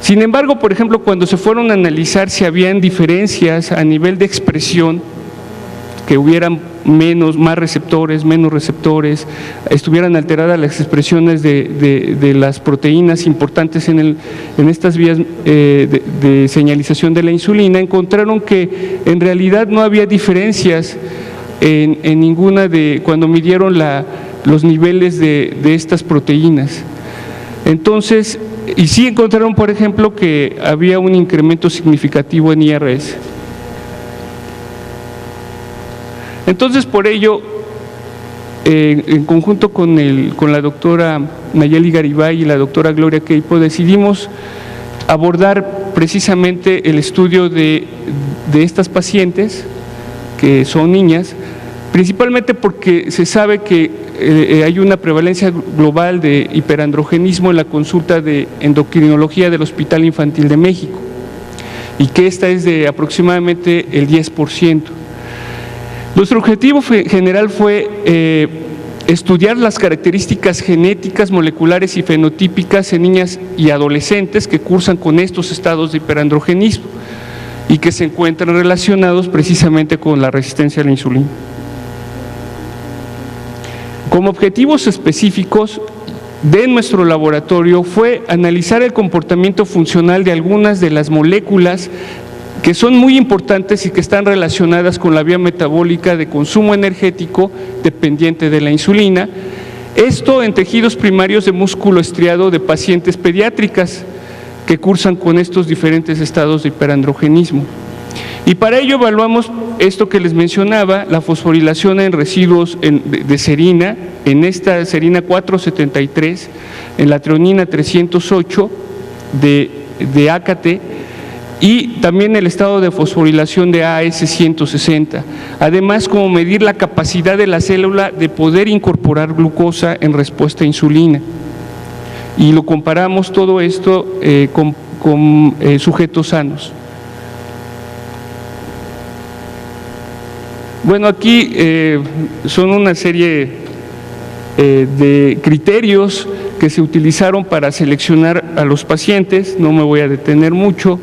Sin embargo, por ejemplo, cuando se fueron a analizar si habían diferencias a nivel de expresión, que hubieran más receptores, menos receptores, estuvieran alteradas las expresiones de las proteínas importantes en estas vías de señalización de la insulina, encontraron que en realidad no había diferencias en ninguna cuando midieron los niveles de estas proteínas. Entonces, y sí encontraron, por ejemplo, que había un incremento significativo en IRS. Entonces, por ello, en conjunto con la doctora Nayeli Garibay y la doctora Gloria Queipo, decidimos abordar precisamente el estudio de estas pacientes, que son niñas, principalmente porque se sabe que hay una prevalencia global de hiperandrogenismo en la consulta de endocrinología del Hospital Infantil de México, y que esta es de aproximadamente el 10%. Nuestro objetivo general fue estudiar las características genéticas, moleculares y fenotípicas en niñas y adolescentes que cursan con estos estados de hiperandrogenismo y que se encuentran relacionados precisamente con la resistencia a la insulina. Como objetivos específicos de nuestro laboratorio fue analizar el comportamiento funcional de algunas de las moléculas que son muy importantes y que están relacionadas con la vía metabólica de consumo energético dependiente de la insulina, esto en tejidos primarios de músculo estriado de pacientes pediátricas que cursan con estos diferentes estados de hiperandrogenismo. Y para ello evaluamos esto que les mencionaba, la fosforilación en residuos de serina, en esta serina 473, en la treonina 308 de AKT, y también el estado de fosforilación de AS160, además como medir la capacidad de la célula de poder incorporar glucosa en respuesta a insulina. Y lo comparamos todo esto con sujetos sanos. Bueno, aquí son una serie de criterios que se utilizaron para seleccionar a los pacientes, no me voy a detener mucho,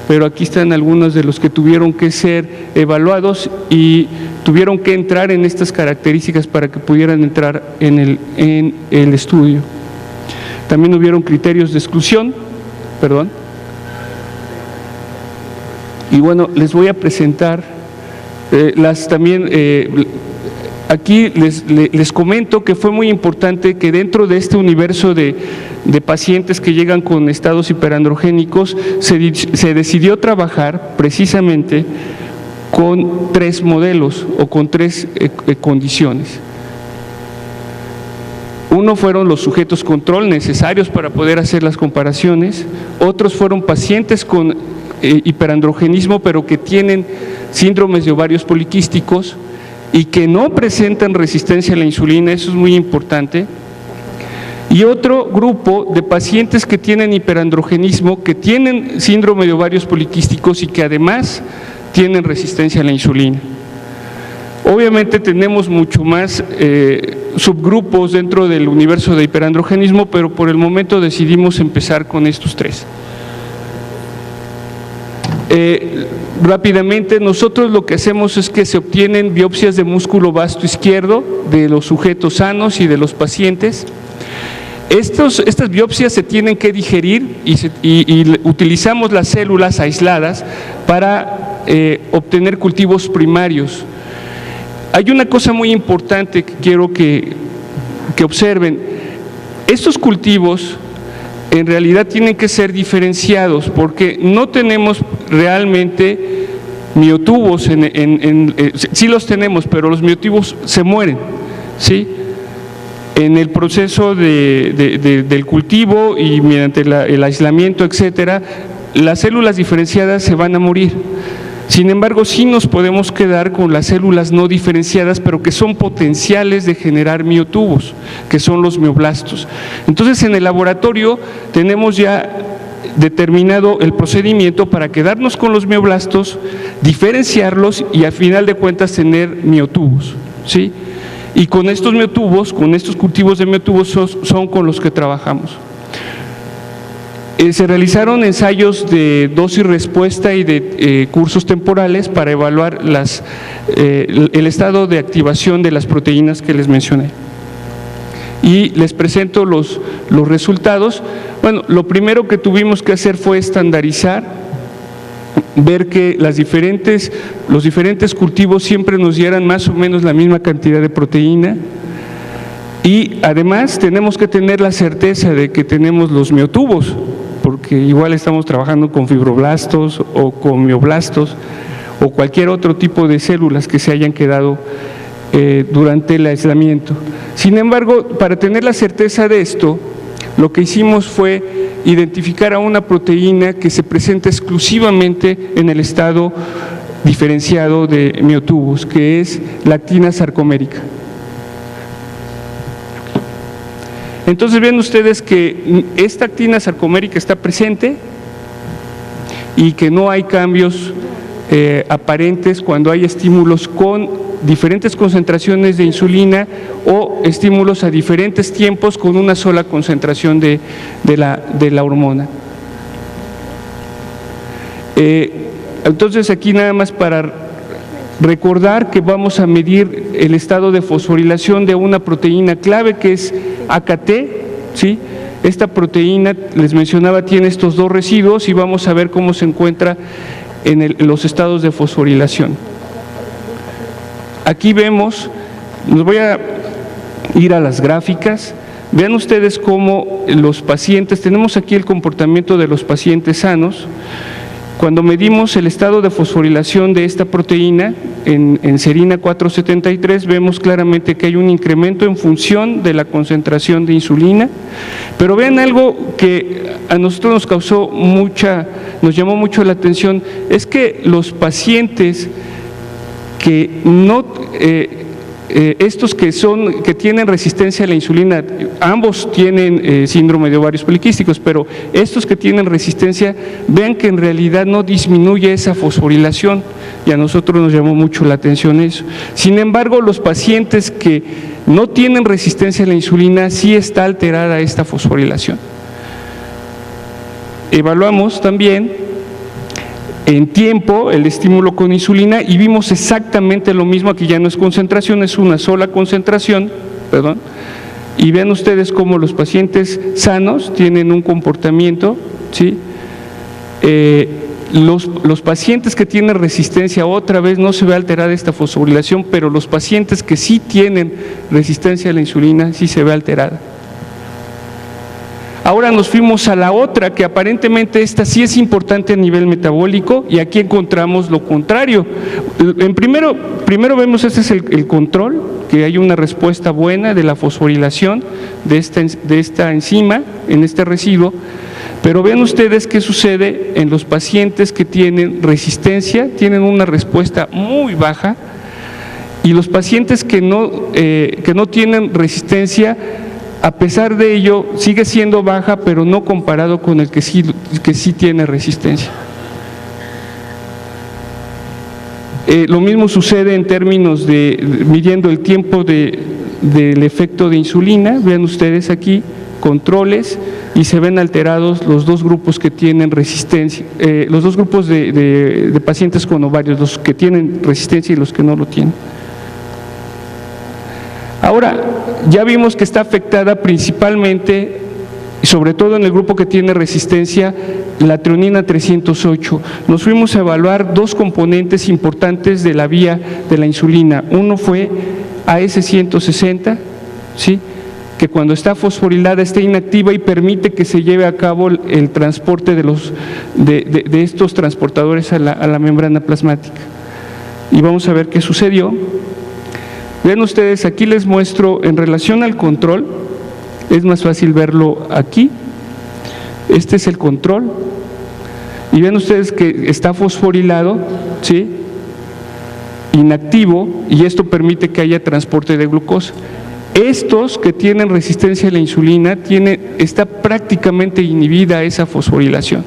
pero aquí están algunos de los que tuvieron que ser evaluados y tuvieron que entrar en estas características para que pudieran entrar en el estudio. También hubieron criterios de exclusión, y bueno, les voy a presentar aquí les comento que fue muy importante que dentro de este universo de pacientes que llegan con estados hiperandrogénicos se decidió trabajar precisamente con 3 modelos o con 3 condiciones. Uno fueron los sujetos control necesarios para poder hacer las comparaciones, otros fueron pacientes con hiperandrogenismo pero que tienen síndromes de ovarios poliquísticos y que no presentan resistencia a la insulina, eso es muy importante, y otro grupo de pacientes que tienen hiperandrogenismo, que tienen síndrome de ovarios poliquísticos y que además tienen resistencia a la insulina. Obviamente tenemos mucho más subgrupos dentro del universo de hiperandrogenismo, pero por el momento decidimos empezar con estos 3. Rápidamente, nosotros lo que hacemos es que se obtienen biopsias de músculo vasto izquierdo de los sujetos sanos y de los pacientes. Estas biopsias se tienen que digerir y utilizamos las células aisladas para obtener cultivos primarios. Hay una cosa muy importante que quiero que observen. Estos cultivos en realidad tienen que ser diferenciados porque no tenemos realmente miotubos, sí los tenemos, pero los miotubos se mueren, ¿sí? En el proceso del cultivo y mediante el aislamiento, etcétera, las células diferenciadas se van a morir. Sin embargo, sí nos podemos quedar con las células no diferenciadas, pero que son potenciales de generar miotubos, que son los mioblastos. Entonces, en el laboratorio tenemos ya determinado el procedimiento para quedarnos con los mioblastos, diferenciarlos y al final de cuentas tener miotubos, ¿sí? Y con estos miotubos, con estos cultivos de miotubos son con los que trabajamos. Se realizaron ensayos de dosis-respuesta y de cursos temporales para evaluar el estado de activación de las proteínas que les mencioné. Y les presento los resultados. Bueno, lo primero que tuvimos que hacer fue estandarizar, ver que los diferentes cultivos siempre nos dieran más o menos la misma cantidad de proteína. Y además tenemos que tener la certeza de que tenemos los miotubos, porque igual estamos trabajando con fibroblastos o con mioblastos o cualquier otro tipo de células que se hayan quedado durante el aislamiento. Sin embargo, para tener la certeza de esto, lo que hicimos fue identificar a una proteína que se presenta exclusivamente en el estado diferenciado de miotubos, que es la actina sarcomérica. Entonces ven ustedes que esta actina sarcomérica está presente y que no hay cambios aparentes cuando hay estímulos con diferentes concentraciones de insulina o estímulos a diferentes tiempos con una sola concentración de la hormona. Entonces aquí nada más para recordar que vamos a medir el estado de fosforilación de una proteína clave que es AKT, ¿sí? Esta proteína, les mencionaba, tiene estos dos residuos y vamos a ver cómo se encuentra en los estados de fosforilación. Aquí vemos, nos voy a ir a las gráficas, vean ustedes cómo los pacientes, tenemos aquí el comportamiento de los pacientes sanos. Cuando medimos el estado de fosforilación de esta proteína en serina 473, vemos claramente que hay un incremento en función de la concentración de insulina, pero vean algo que a nosotros nos llamó mucho la atención, es que los pacientes que no, estos que tienen resistencia a la insulina, ambos tienen síndrome de ovarios poliquísticos, pero estos que tienen resistencia, vean que en realidad no disminuye esa fosforilación y a nosotros nos llamó mucho la atención eso. Sin embargo, los pacientes que no tienen resistencia a la insulina, sí está alterada esta fosforilación. Evaluamos también en tiempo el estímulo con insulina y vimos exactamente lo mismo. Aquí ya no es concentración, es una sola concentración, perdón, y vean ustedes cómo los pacientes sanos tienen un comportamiento, ¿sí? Los pacientes que tienen resistencia, otra vez no se ve alterada esta fosforilación, pero los pacientes que sí tienen resistencia a la insulina sí se ve alterada. Ahora nos fuimos a la otra, que aparentemente esta sí es importante a nivel metabólico, y aquí encontramos lo contrario. Primero vemos, este es el control, que hay una respuesta buena de la fosforilación de esta enzima en este residuo, pero vean ustedes qué sucede en los pacientes que tienen resistencia, tienen una respuesta muy baja, y los pacientes que no tienen resistencia, a pesar de ello, sigue siendo baja, pero no comparado con el que sí tiene resistencia. Lo mismo sucede en términos de midiendo el tiempo del efecto de insulina. Vean ustedes aquí controles y se ven alterados los dos grupos que tienen resistencia, los dos grupos de pacientes con ovarios, los que tienen resistencia y los que no lo tienen. Ahora, ya vimos que está afectada principalmente, sobre todo en el grupo que tiene resistencia, la treonina 308. Nos fuimos a evaluar dos componentes importantes de la vía de la insulina. Uno fue AS160, ¿sí?, que cuando está fosforilada está inactiva y permite que se lleve a cabo el transporte de estos transportadores a la membrana plasmática. Y vamos a ver qué sucedió. Vean ustedes, aquí les muestro en relación al control, es más fácil verlo aquí. Este es el control, y ven ustedes que está fosforilado, ¿sí?, inactivo, y esto permite que haya transporte de glucosa. Estos que tienen resistencia a la insulina, está prácticamente inhibida esa fosforilación.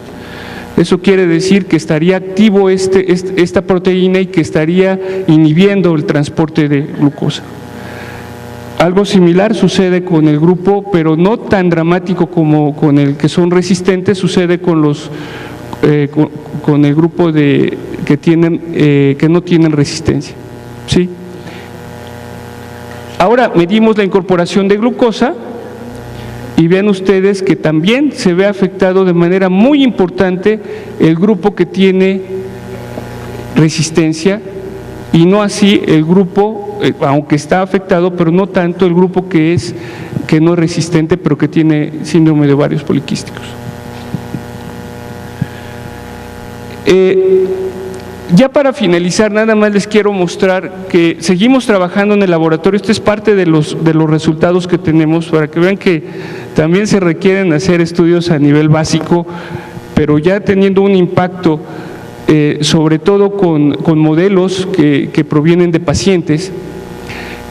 Eso quiere decir que estaría activo esta proteína y que estaría inhibiendo el transporte de glucosa. Algo similar sucede con el grupo, pero no tan dramático como con el que son resistentes, sucede con el grupo que no tienen resistencia, ¿sí? Ahora medimos la incorporación de glucosa y vean ustedes que también se ve afectado de manera muy importante el grupo que tiene resistencia y no así el grupo, aunque está afectado, pero no tanto el grupo que no es resistente, pero que tiene síndrome de ovarios poliquísticos. Ya para finalizar, nada más les quiero mostrar que seguimos trabajando en el laboratorio. Esto es parte de los resultados que tenemos, para que vean que también se requieren hacer estudios a nivel básico, pero ya teniendo un impacto, sobre todo con modelos que provienen de pacientes.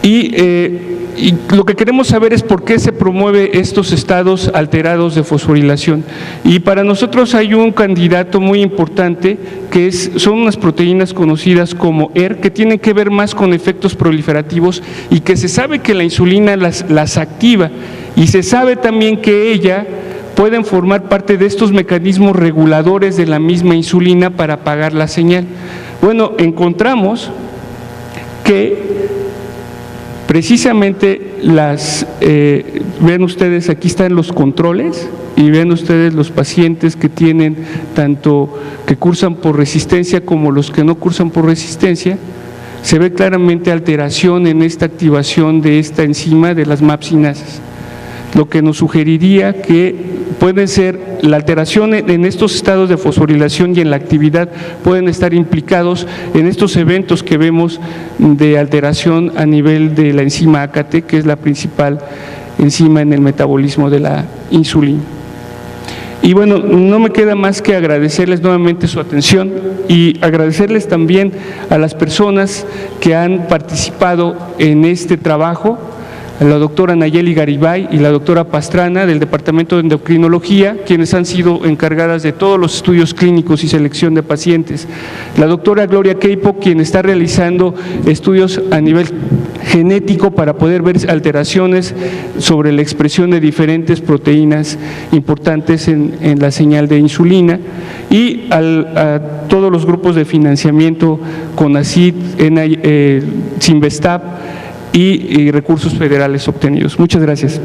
Y lo que queremos saber es por qué se promueve estos estados alterados de fosforilación. Y para nosotros hay un candidato muy importante que son unas proteínas conocidas como ER, que tienen que ver más con efectos proliferativos y que se sabe que la insulina las activa, y se sabe también que pueden formar parte de estos mecanismos reguladores de la misma insulina para apagar la señal. Bueno, encontramos que precisamente ven ustedes, aquí están los controles y ven ustedes los pacientes que tienen tanto que cursan por resistencia como los que no cursan por resistencia. Se ve claramente alteración en esta activación de esta enzima de las MAPsinasas, lo que nos sugeriría que puede ser la alteración en estos estados de fosforilación y en la actividad pueden estar implicados en estos eventos que vemos de alteración a nivel de la enzima AKT, que es la principal enzima en el metabolismo de la insulina. Y bueno, no me queda más que agradecerles nuevamente su atención y agradecerles también a las personas que han participado en este trabajo, a la doctora Nayeli Garibay y la doctora Pastrana del Departamento de Endocrinología, quienes han sido encargadas de todos los estudios clínicos y selección de pacientes. La doctora Gloria Queipo, quien está realizando estudios a nivel genético para poder ver alteraciones sobre la expresión de diferentes proteínas importantes en la señal de insulina, y a todos los grupos de financiamiento, CONACYT, Cinvestav y recursos federales obtenidos. Muchas gracias.